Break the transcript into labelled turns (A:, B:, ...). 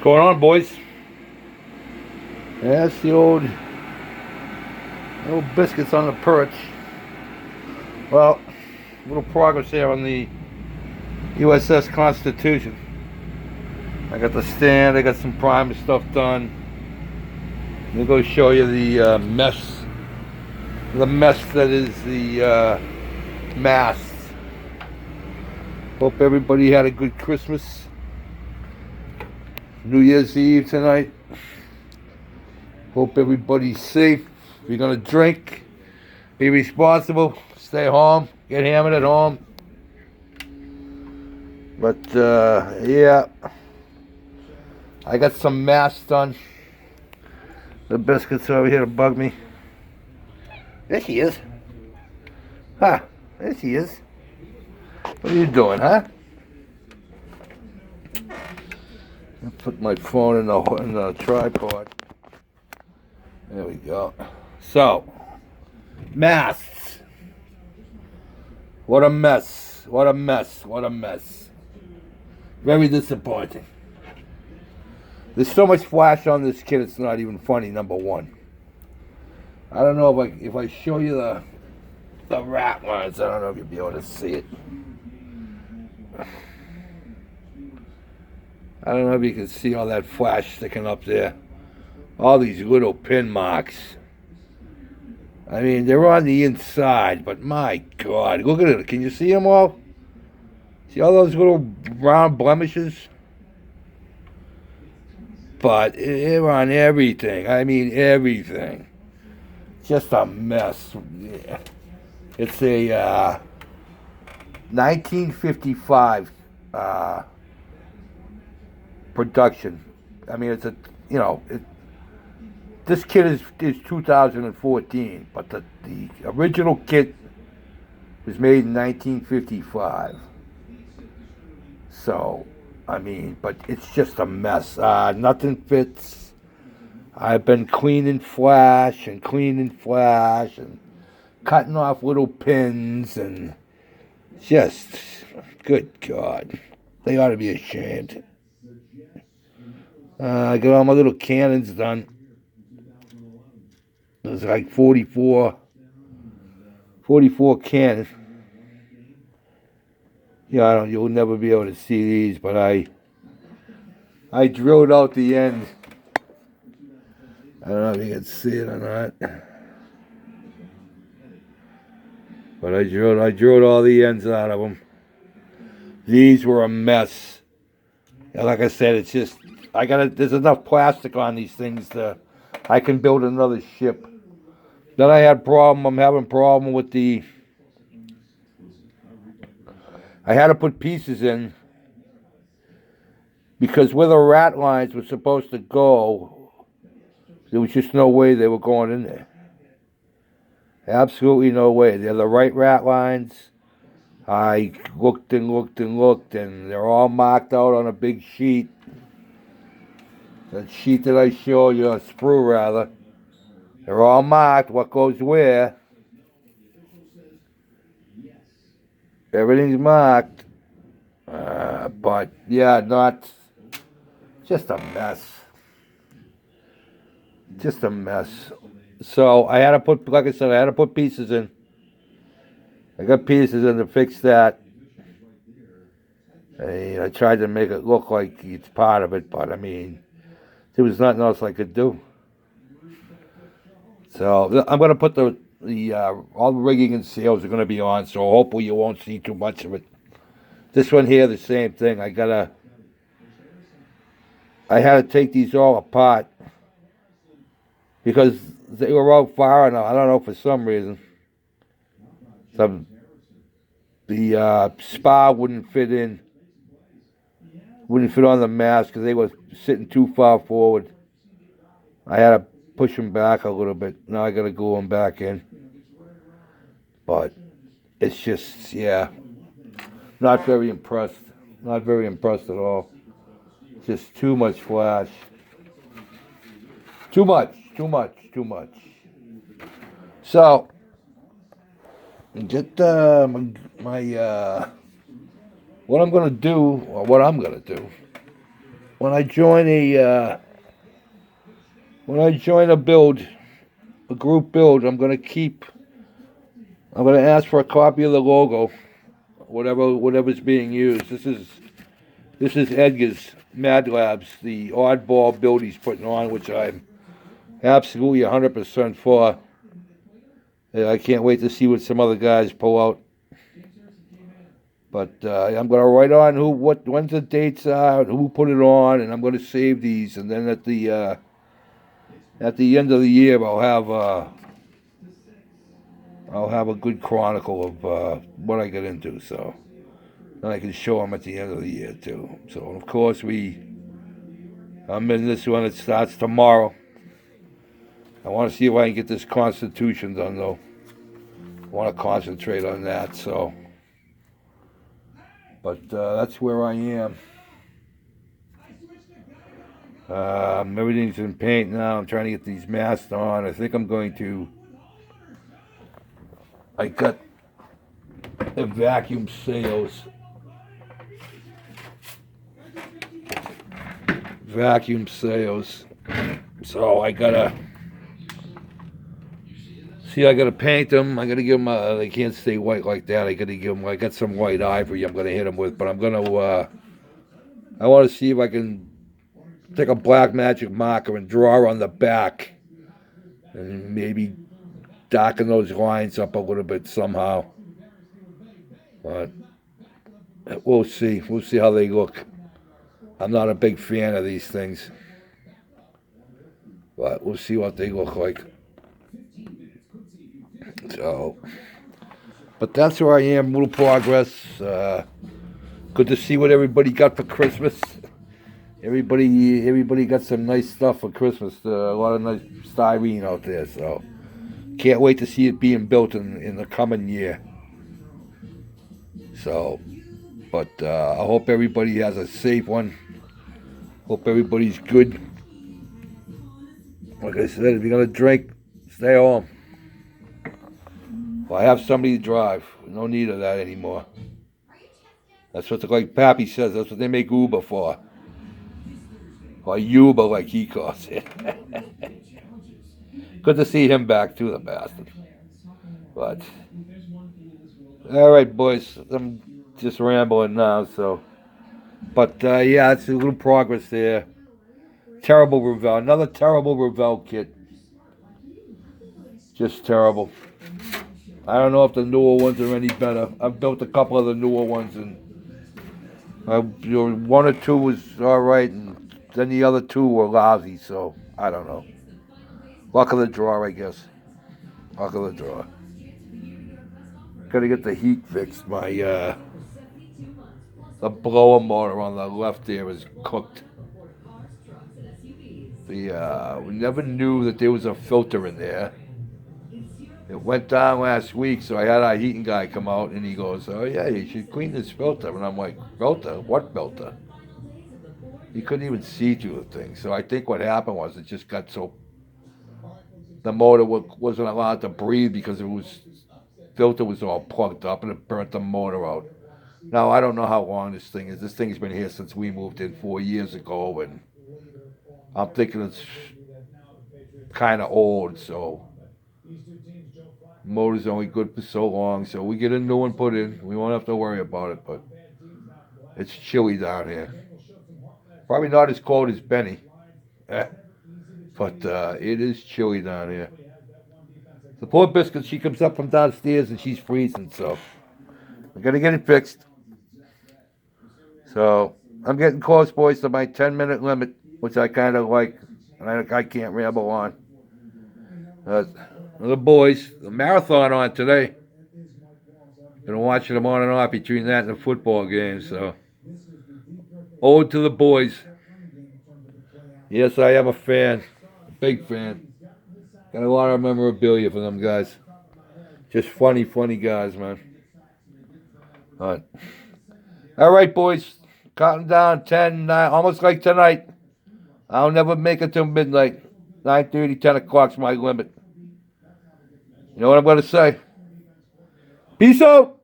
A: Going on, boys? Yeah, it's the old biscuits on the perch. Well, little progress here on the U.S.S.Constitution. I got the stand, I got some primer stuff done. Let me go show you the mess that is the masts. Hope everybody had a good Christmas. New Year's Eve tonight. Hope everybody's safe. If you're gonna drink, be responsible. Stay home. Get hammered at home. But yeah, I got some masks done. The biscuits are over here to bug me. There she is. Huh? There she is. What are you doing, huh? I put my phone in the tripod. There we go. So, masks. What a mess. What a mess. What a mess. Very disappointing. There's so much flash on this kid, it's not even funny, number one. I don't know if I show you the rat lines, I don't know if you'll be able to see it. I don't know if you can see all that flash sticking up there. All these little pin marks. I mean, they're on the inside, but my God, look at it. Can you see them all? See all those little round blemishes? But they're on everything. I mean, everything. Just a mess. Yeah. It's a 1955 production. I mean, it's this kit is 2014, but the original kit was made in 1955. So, I mean, but it's just a mess. Nothing fits. I've been cleaning flash and cutting off little pins and just, good God. They ought to be ashamed. I got all my little cannons done. There's like 44 cannons. Yeah, you'll never be able to see these, but I drilled out the end. I don't know if you can see it or not. But I drilled all the ends out of them. These were a mess. And like I said, it's just, there's enough plastic on these things I can build another ship. Then I'm having problem with I had to put pieces in because where the rat lines were supposed to go, there was just no way they were going in there. Absolutely no way. They're the right rat lines. I looked and looked and looked, and they're all marked out on a big sheet. That sheet that I showed you, a sprue rather. They're all marked, what goes where. Everything's marked. But, yeah, just a mess. Just a mess. So, I had to put pieces in. I got pieces in to fix that. I tried to make it look like it's part of it, but, I mean, there was nothing else I could do. So I'm going to put all the rigging and sails are going to be on, so hopefully you won't see too much of it. This one here, the same thing. I had to take these all apart because they were out far enough. I don't know, for some reason. The spar wouldn't fit on the mast because they were sitting too far forward. I had to push them back a little bit. Now I got to glue them back in. But it's just, yeah, not very impressed. Not very impressed at all. Just too much flash. Too much. So, get what I'm going to do, when I join a group build, I'm gonna ask for a copy of the logo, whatever's being used. This is Edgar's Mad Labs, the oddball build he's putting on, which I'm absolutely 100% for. Yeah, I can't wait to see what some other guys pull out. But I'm gonna write on when the dates are, who put it on, and I'm gonna save these. And then at the end of the year, I'll have a good chronicle of what I get into. So then I can show them at the end of the year too. So of course I'm in this one. It starts tomorrow. I want to see if I can get this Constitution done though. I want to concentrate on that. So. But that's where I am. Everything's in paint now. I'm trying to get these masks on. I think I'm going to. I got the vacuum seals. So I gotta. See, I gotta paint them. I gotta give them. They can't stay white like that. I gotta give them. I got some white ivory. I'm gonna hit them with, but I'm gonna. I want to see if I can take a black magic marker and draw on the back, and maybe darken those lines up a little bit somehow. But we'll see. We'll see how they look. I'm not a big fan of these things, but we'll see what they look like. So, but that's where I am. Little progress. Good to see what everybody got for Christmas. Everybody got some nice stuff for Christmas. A lot of nice styrene out there. So, can't wait to see it being built in the coming year. So, but I hope everybody has a safe one. Hope everybody's good. Like I said, if you're gonna drink, stay home. Well, I have somebody to drive. No need of that anymore. That's what, like Pappy says, that's what they make Uber for. Or Uber, like he calls it. Good to see him back, too, the bastard. But, all right, boys. I'm just rambling now, so. But, yeah, it's a little progress there. Terrible Revell. Another terrible Revell kit. Just terrible. I don't know if the newer ones are any better. I've built a couple of the newer ones, and one or two was all right, and then the other two were lousy. So I don't know. Luck of the draw, I guess. Luck of the draw. Gotta get the heat fixed. The blower motor on the left there is cooked. We never knew that there was a filter in there. It went down last week, so I had our heating guy come out, and he goes, "Oh yeah, you should clean this filter." And I'm like, "Filter? What filter?" He couldn't even see through the thing. So I think what happened was it just got so the motor wasn't allowed to breathe because filter was all plugged up, and it burnt the motor out. Now I don't know how long this thing is. This thing's been here since we moved in 4 years ago, and I'm thinking it's kind of old, so. Motor's only good for so long, so we get a new one put in. We won't have to worry about it, but it's chilly down here. Probably not as cold as Benny, but it is chilly down here. The poor biscuit, she comes up from downstairs and she's freezing, so we gotta get it fixed. So I'm getting close, boys, to my 10-minute limit, which I kind of like. I can't ramble on. The boys, the marathon on today. Been watching them on and off between that and the football game, so. Ode to the boys. Yes, I am a fan. A big fan. Got a lot of memorabilia for them guys. Just funny guys, man. All right, boys. Counting down 10, 9, almost like tonight. I'll never make it till midnight. 9:30, 10 o'clock's my limit. You know what I'm going to say? Peace out.